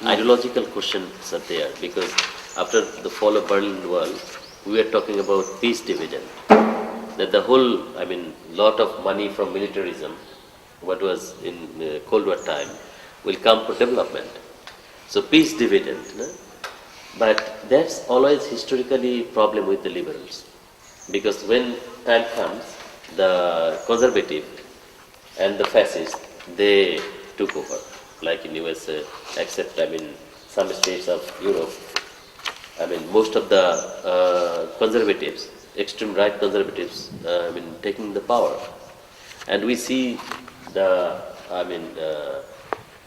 ideological questions are there, because after the fall of Berlin Wall, we are talking about peace dividend. That the whole, lot of money from militarism, what was in Cold War time, will come for development. So peace dividend. No? But that's always historically problem with the liberals. Because when time comes, the conservative and the fascist, they took over, like in USA, except some states of Europe. Most of the conservatives, extreme right conservatives, taking the power. And we see the,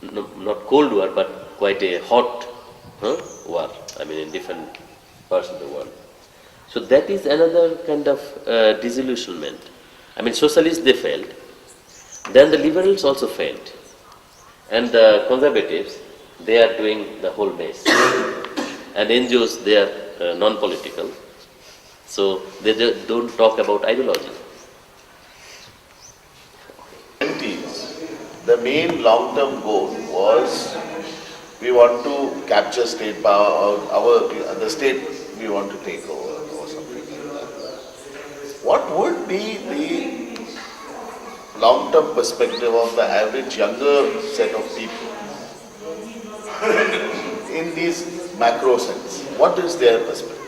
not Cold War, but quite a hot war, in different parts of the world. So that is another kind of disillusionment. Socialists, they failed. Then the liberals also failed. And the conservatives, they are doing the whole mess. And NGOs, they are non-political. So they don't talk about ideology. The main long-term goal was we want to capture state power, or the state we want to take over, or something like that. What would be the long-term perspective of the average younger set of people in these macro sense? What is their perspective?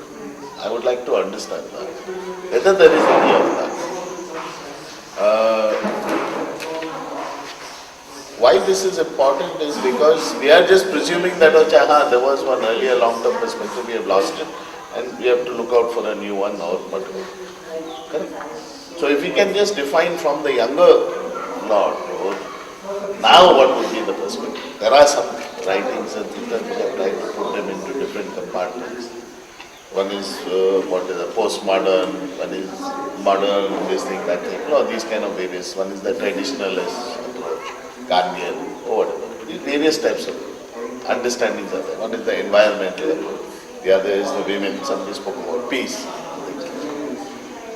I would like to understand that. Whether there is any of that. Why this is important is because we are just presuming that there was one earlier long-term perspective, we have lost it, and we have to look out for a new one or whatever. Correct? So if we can just define from the younger lot, now what would be the perspective? There are some writings and things that we have tried to put them into different compartments. One is postmodern, one is modern, this thing, that thing, these kind of various. One is the traditionalist approach, Gandhian, or whatever. These various types of understandings are there. One is the environmental approach, the other is the women, somebody spoke about peace.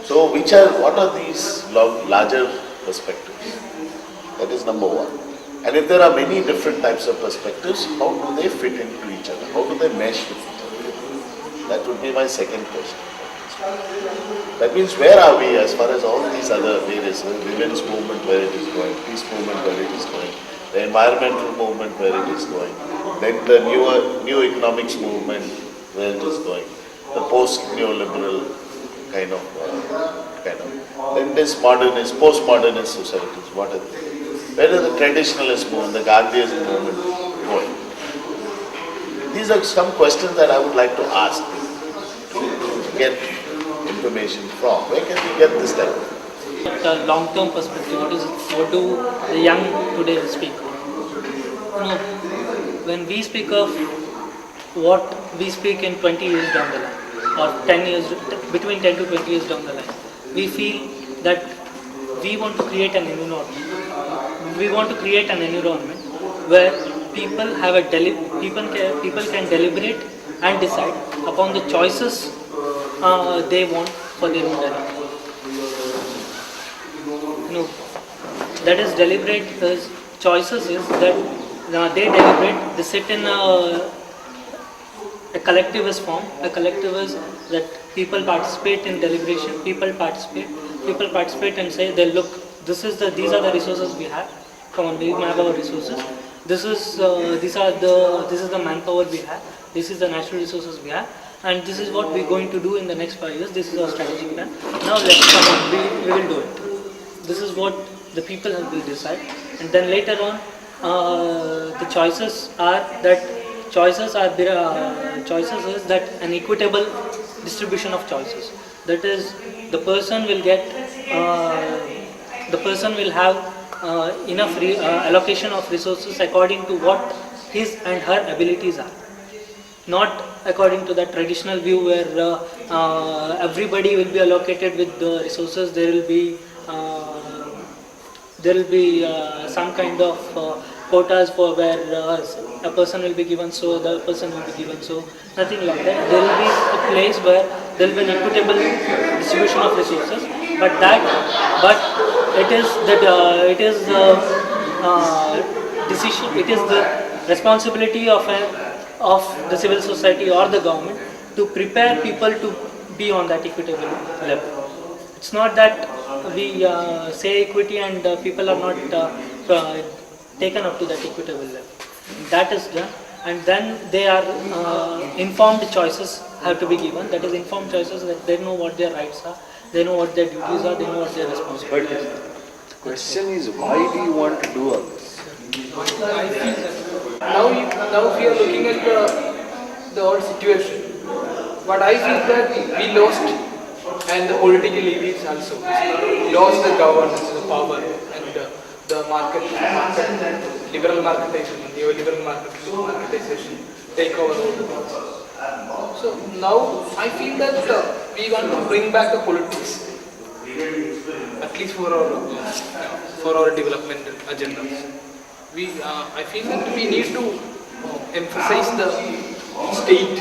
So what are these larger perspectives? That is number one. And if there are many different types of perspectives, how do they fit into each other? How do they mesh with each other? That would be my second question. That means where are we as far as all these other various, women's movement where it is going, peace movement where it is going, the environmental movement where it is going, then the new economics movement where it is going, the post-neoliberal kind of, then this post-modernist societies, what are they? Where is the traditionalist movement, the Gandhian movement going? These are some questions that I would like to ask to get information from. Where can we get this type of? The long-term perspective, what do the young today speak of? When we speak of what we speak in 20 years down the line, or 10 years, between 10 to 20 years down the line, we feel that we want to create an environment. We want to create an environment where people can deliberate and decide upon the choices they want for their own development. That is deliberate. Choices is that they deliberate. They sit in a collectivist form. A collectivist that people participate in deliberation. People participate and say, "Look, these are the resources we have. Come on, we have our resources. This is the manpower we have. This is the natural resources we have, and this is what we're going to do in the next 5 years. This is our strategic plan. Now let's come on, we will do it." This is what the people will decide, and then later on, the choices is that an equitable distribution of choices. That is, the person will have enough allocation of resources according to what his and her abilities are, not according to the traditional view where everybody will be allocated with the resources. There will be some kind of quotas for where a person will be given so, the person will be given so. Nothing like that. There will be a place where there will be an equitable distribution of resources, but it is the decision. It is the responsibility of a of the civil society or the government to prepare people to be on that equitable level. It's not that we say equity and people are not taken up to that equitable level. That is done, and then they are informed choices have to be given. That is informed choices that they know what their rights are, they know what their duties are, they know what their responsibilities are. But the question is, why do you want to do all this? I feel now we are looking at the whole situation. What I feel that we lost, and the political elites also lost the governance, the power, and the liberal marketization, neoliberal marketization take over all the things. So now I feel that we want to bring back the politics, at least for our development agendas. I feel that we need to emphasize the state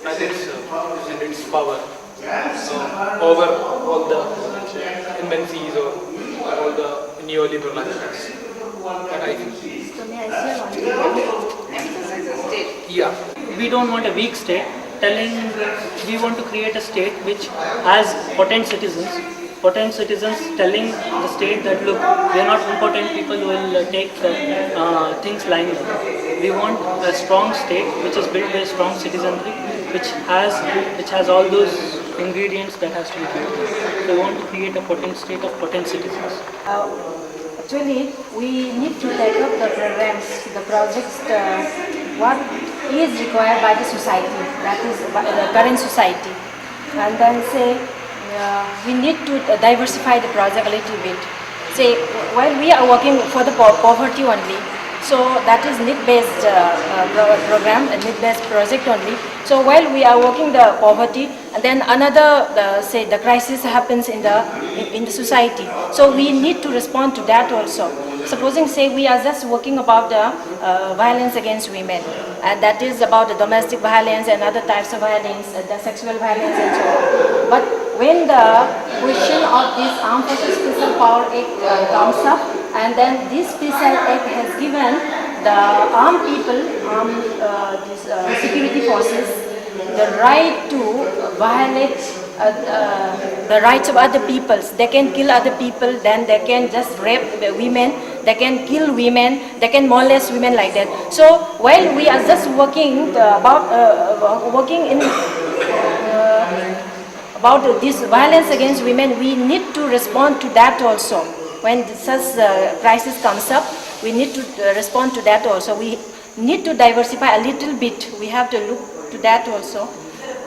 and its power over all the MNCs or all the neoliberal agendas. But I think, So may I say one thing? Emphasize the state. yeah. We don't want a weak state telling, we want to create a state which has potent citizens telling the state that look, we are not important people who will take things lying down. We want a strong state which is built by strong citizenry, which has all those ingredients that has to be built. We want to create a potent state of potent citizens. Actually, we need to take up the programs, the projects, what is required by the society, that is the current society. And then say, we need to diversify the project a little bit. Say, while we are working for the poverty only, so that is need-based program, a need-based project only. So while we are working the poverty, and then another, say, the crisis happens in the society. So we need to respond to that also. Supposing, say, we are just working about the violence against women, and that is about the domestic violence and other types of violence, the sexual violence and so on. But when the question of this Armed Forces Special Power Act comes up, and then this Special Act has given the armed people, these security forces, the right to violate the rights of other peoples. They can kill other people, then they can just rape the women, they can kill women, they can molest women like that. So while we are just working about this violence against women, we need to respond to that also. When such crisis comes up, we need to respond to that also. We need to diversify a little bit. We have to look to that also.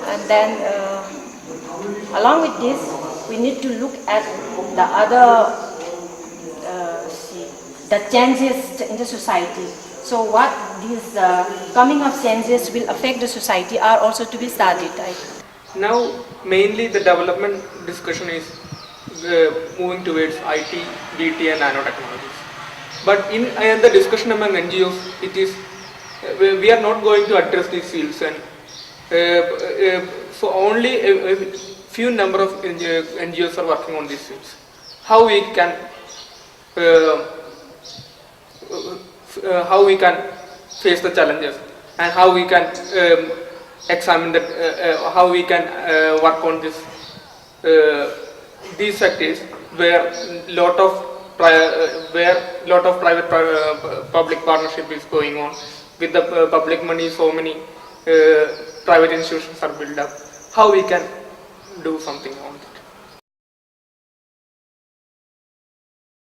And then along with this, we need to look at the other, the changes in the society. So what these coming of changes will affect the society are also to be studied. Now, mainly the development discussion is moving towards IT, BT and nanotechnologies. But in the discussion among NGOs, it is we are not going to address these fields, and so only a few number of NGOs are working on these fields. How we can face the challenges, and how we can examine that, how we can work on this these sectors where lot of private public partnership is going on. With the public money, so many private institutions are built up. How we can do something on this?